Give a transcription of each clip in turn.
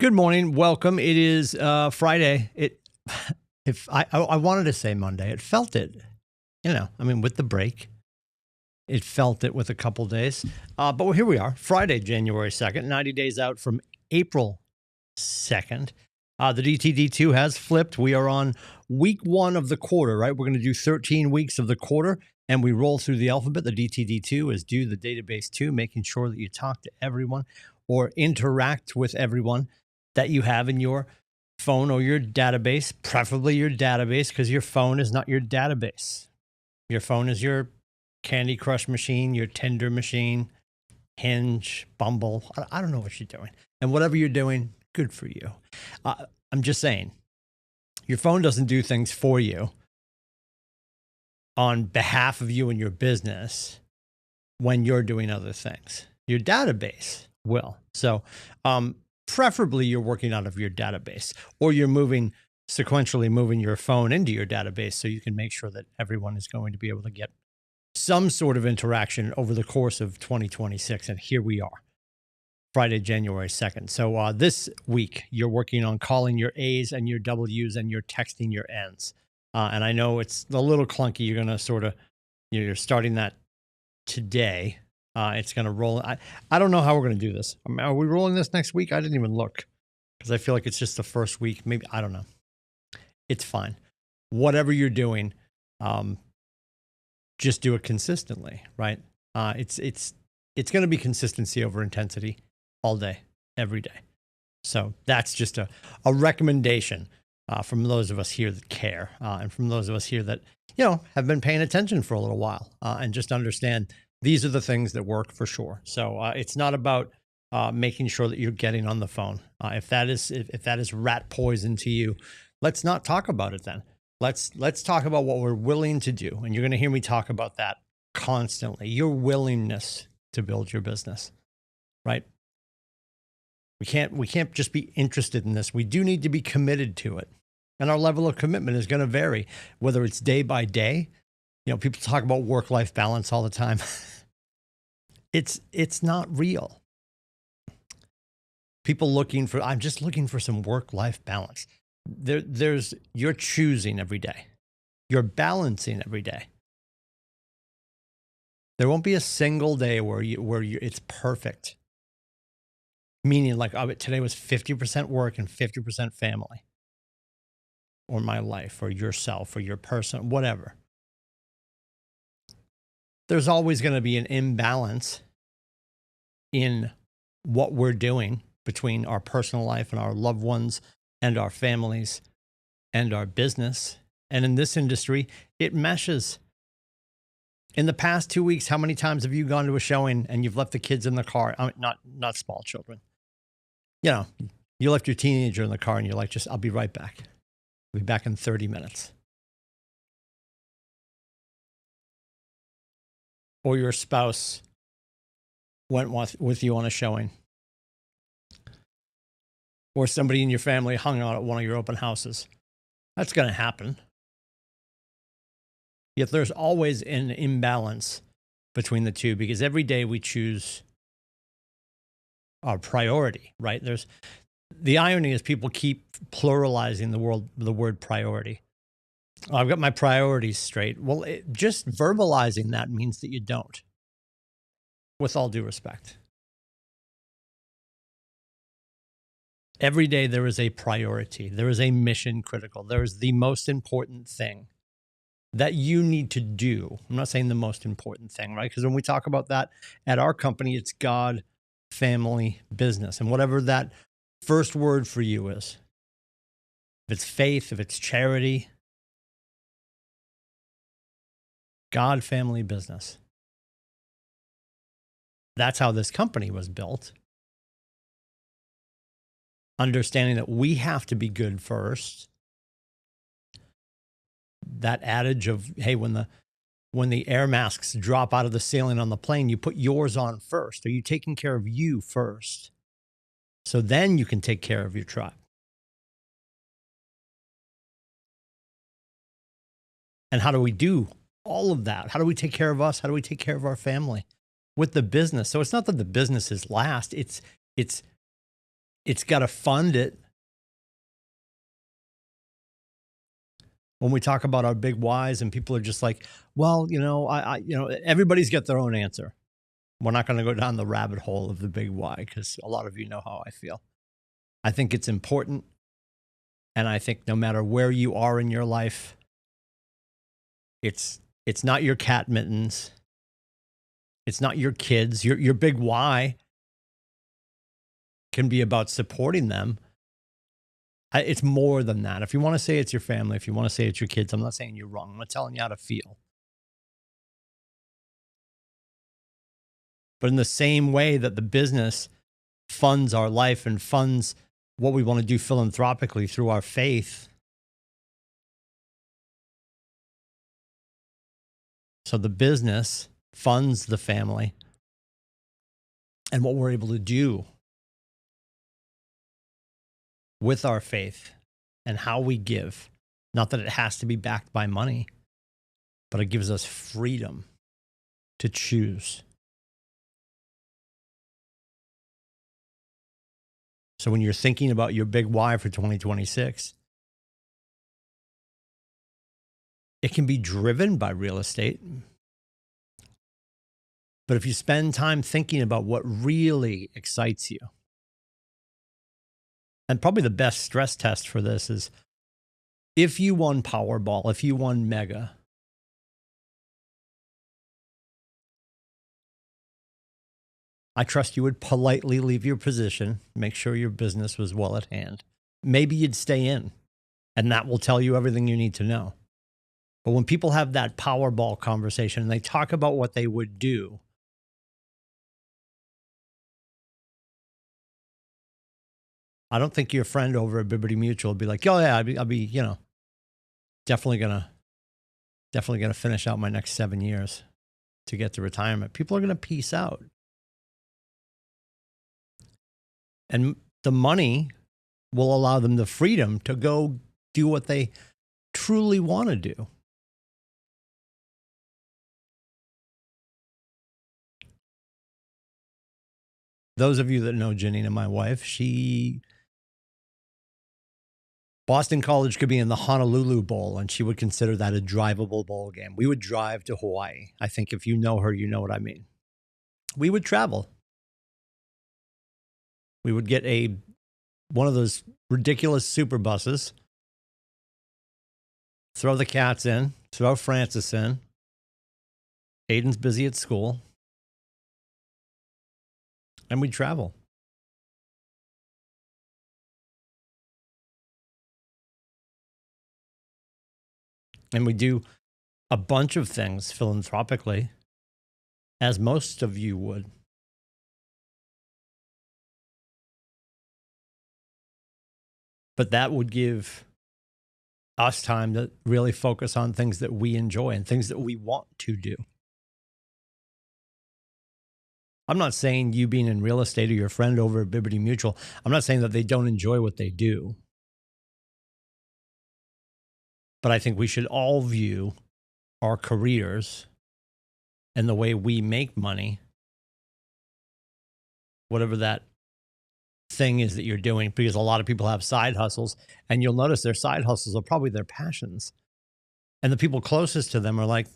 Good morning. Welcome. It is Friday. If I wanted to say Monday, it felt it. With the break, it felt it with a couple days. But here we are, Friday, January 2nd, 90 days out from April 2nd. The DTD2 has flipped. We are on week one of the quarter, right? We're going to do 13 weeks of the quarter, and we roll through the alphabet. The DTD2 is do the database 2, making sure that you talk to everyone or interact with everyone that you have in your phone or your database, preferably your database, because your phone is not your database. Your phone is your Candy Crush machine, your Tinder machine, Hinge, Bumble. I don't know what you're doing. And whatever you're doing, good for you. I'm just saying, your phone doesn't do things for you on behalf of you and your business when you're doing other things. Your database will. So, preferably you're working out of your database, or you're sequentially moving your phone into your database so you can make sure that everyone is going to be able to get some sort of interaction over the course of 2026. And here we are, Friday, January 2nd. So this week, you're working on calling your A's and your W's, and you're texting your N's. And I know it's a little clunky. You're going to you're starting that today. It's going to roll. I don't know how we're going to do this. Are we rolling this next week? I didn't even look because I feel like it's just the first week. Maybe, I don't know. It's fine. Whatever you're doing, just do it consistently, right? It's going to be consistency over intensity all day, every day. So that's just a recommendation from those of us here that care, and from those of us here that, have been paying attention for a little while, and just understand these are the things that work for sure. So it's not about making sure that you're getting on the phone. If that is rat poison to you, let's not talk about it then. Let's talk about what we're willing to do. And you're going to hear me talk about that constantly. Your willingness to build your business, right? We can't just be interested in this. We do need to be committed to it. And our level of commitment is going to vary, whether it's day by day. People talk about work-life balance all the time. It's not real. I'm just looking for some work-life balance. You're choosing every day. You're balancing every day. There won't be a single day where it's perfect. Meaning like, today was 50% work and 50% family, or my life, or yourself, or your person, whatever. There's always going to be an imbalance in what we're doing between our personal life and our loved ones and our families and our business. And in this industry, it meshes. In the past 2 weeks, how many times have you gone to a showing and you've left the kids in the car? Not small children. You left your teenager in the car and you're like, I'll be right back. I'll be back in 30 minutes. Or your spouse went with you on a showing. Or somebody in your family hung out at one of your open houses. That's going to happen. Yet there's always an imbalance between the two, because every day we choose our priority, right? The irony is people keep pluralizing the word priority. I've got my priorities straight. Well, just verbalizing that means that you don't, with all due respect. Every day there is a priority. There is a mission critical. There is the most important thing that you need to do. I'm not saying the most important thing, right? Because when we talk about that at our company, it's God, family, business. And whatever that first word for you is, if it's faith, if it's charity, God, family, business. That's how this company was built. Understanding that we have to be good first. That adage of, hey, when the air masks drop out of the ceiling on the plane, you put yours on first. Are you taking care of you first? So then you can take care of your tribe. And how do we do all of that? How do we take care of us? How do we take care of our family with the business? So it's not that the business is last. It's It's got to fund it. When we talk about our big whys and people are just like, well, everybody's got their own answer. We're not going to go down the rabbit hole of the big why because a lot of you know how I feel. I think it's important. And I think no matter where you are in your life, it's not your cat mittens. It's not your kids. Your big why can be about supporting them. It's more than that. If you want to say it's your family, if you want to say it's your kids, I'm not saying you're wrong. I'm not telling you how to feel. But in the same way that the business funds our life and funds what we want to do philanthropically through our faith, so the business funds the family and what we're able to do with our faith and how we give. Not that it has to be backed by money, but it gives us freedom to choose. So when you're thinking about your big why for 2026, it can be driven by real estate. But if you spend time thinking about what really excites you, and probably the best stress test for this is if you won Powerball, if you won Mega, I trust you would politely leave your position, make sure your business was well at hand. Maybe you'd stay in, and that will tell you everything you need to know. But when people have that Powerball conversation and they talk about what they would do, I don't think your friend over at Liberty Mutual would be like, oh yeah, I'll be, definitely gonna finish out my next 7 years to get to retirement. People are gonna peace out. And the money will allow them the freedom to go do what they truly want to do. Those of you that know Janina, my wife, Boston College could be in the Honolulu Bowl, and she would consider that a drivable bowl game. We would drive to Hawaii. I think if you know her, you know what I mean. We would travel. We would get one of those ridiculous super buses, throw the cats in, throw Francis in. Aiden's busy at school. And we'd travel. And we do a bunch of things philanthropically, as most of you would. But that would give us time to really focus on things that we enjoy and things that we want to do. I'm not saying you being in real estate or your friend over at Liberty Mutual, I'm not saying that they don't enjoy what they do. But I think we should all view our careers and the way we make money, whatever that thing is that you're doing, because a lot of people have side hustles, and you'll notice their side hustles are probably their passions. And the people closest to them are like,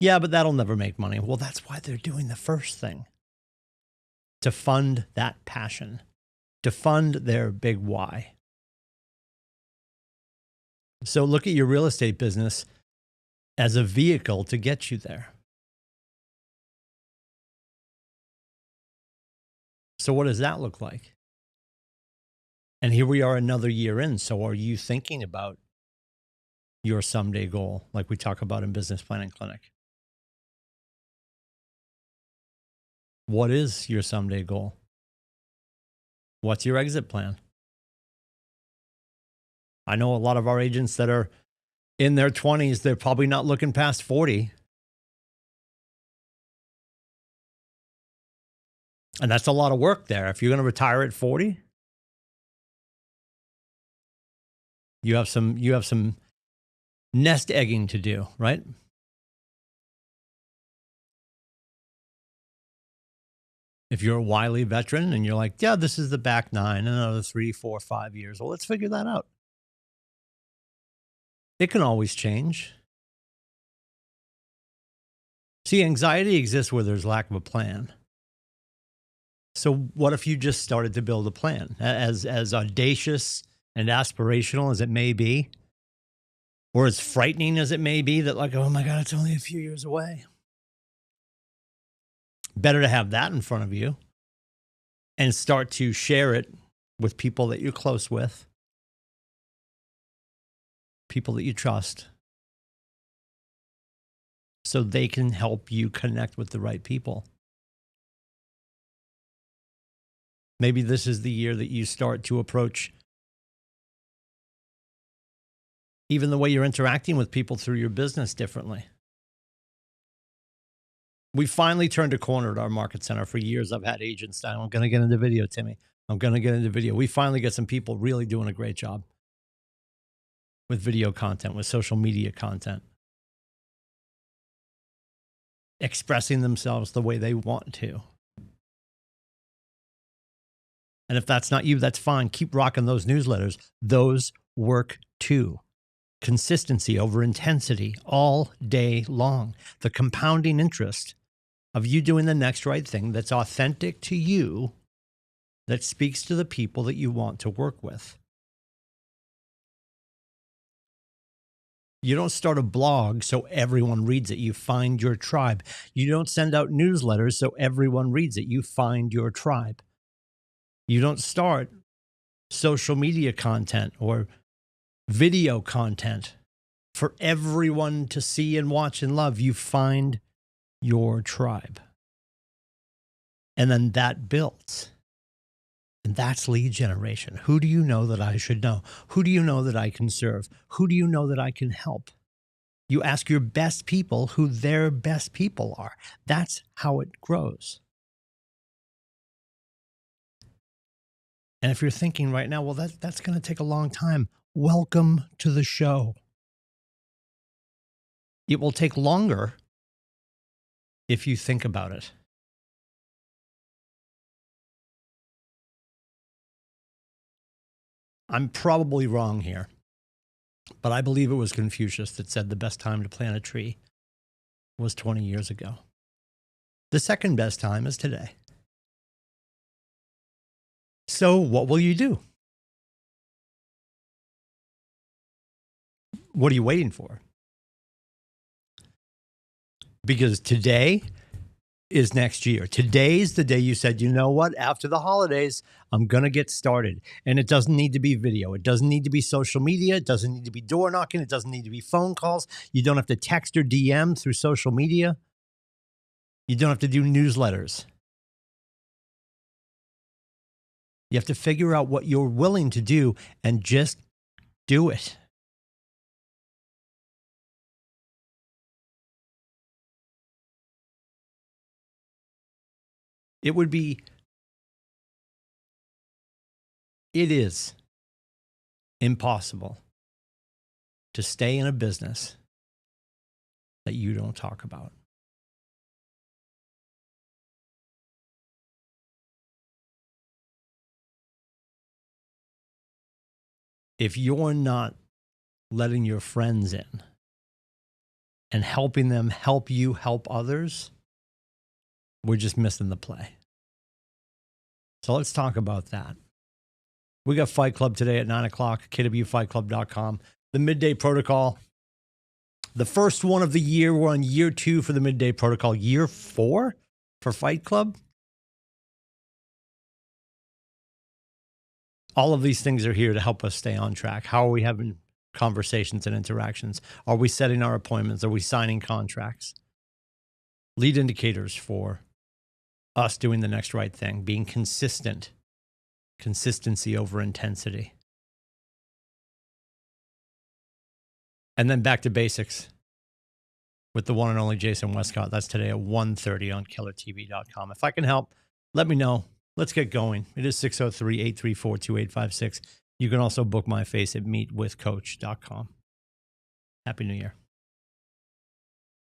yeah, but that'll never make money. Well, that's why they're doing the first thing, to fund that passion, to fund their big why. So look at your real estate business as a vehicle to get you there. So what does that look like? And here we are another year in. So are you thinking about your someday goal, like we talk about in Business Planning Clinic? What is your someday goal? What's your exit plan? I know a lot of our agents that are in their 20s, they're probably not looking past 40. And that's a lot of work there. If you're going to retire at 40, you have some nest egging to do, right? If you're a wily veteran and you're like, yeah, this is the back nine, another 3, 4, 5 years. Well, let's figure that out. It can always change. See, anxiety exists where there's lack of a plan. So what if you just started to build a plan, as audacious and aspirational as it may be, or as frightening as it may be, that like, oh my God, it's only a few years away. Better to have that in front of you and start to share it with people that you're close with, people that you trust, so they can help you connect with the right people. Maybe this is the year that you start to approach even the way you're interacting with people through your business differently. We finally turned a corner at our market center. For years, I've had agents saying, I'm going to get into video, Timmy. I'm going to get into video. We finally get some people really doing a great job with video content, with social media content, expressing themselves the way they want to. And if that's not you, that's fine. Keep rocking those newsletters. Those work too. Consistency over intensity all day long. The compounding interest of you doing the next right thing that's authentic to you, that speaks to the people that you want to work with. You don't start a blog so everyone reads it. You find your tribe. You don't send out newsletters so everyone reads it. You find your tribe. You don't start social media content or video content for everyone to see and watch and love. You find your tribe. And then that builds. And that's lead generation. Who do you know that I should know? Who do you know that I can serve? Who do you know that I can help? You ask your best people who their best people are. That's how it grows. And if you're thinking right now, well, that's going to take a long time, welcome to the show. It will take longer if you think about it. I'm probably wrong here, but I believe it was Confucius that said the best time to plant a tree was 20 years ago. The second best time is today. So what will you do? What are you waiting for? Because today is next year. Today's the day you said, you know what, after the holidays, I'm going to get started. And it doesn't need to be video. It doesn't need to be social media. It doesn't need to be door knocking. It doesn't need to be phone calls. You don't have to text or DM through social media. You don't have to do newsletters. You have to figure out what you're willing to do and just do it. It is impossible to stay in a business that you don't talk about. If you're not letting your friends in and helping them help you help others, we're just missing the play. So let's talk about that. We got Fight Club today at 9 o'clock, KWFightClub.com. The Midday Protocol, the first one of the year. We're on year 2 for the Midday Protocol. Year 4 for Fight Club. All of these things are here to help us stay on track. How are we having conversations and interactions? Are we setting our appointments? Are we signing contracts? Lead indicators for us doing the next right thing, being consistent, consistency over intensity. And then back to basics with the one and only Jason Westcott. That's today at 1:30 on KillerTV.com. If I can help, let me know. Let's get going. It is 603-834-2856. You can also book my face at meetwithcoach.com. Happy New Year.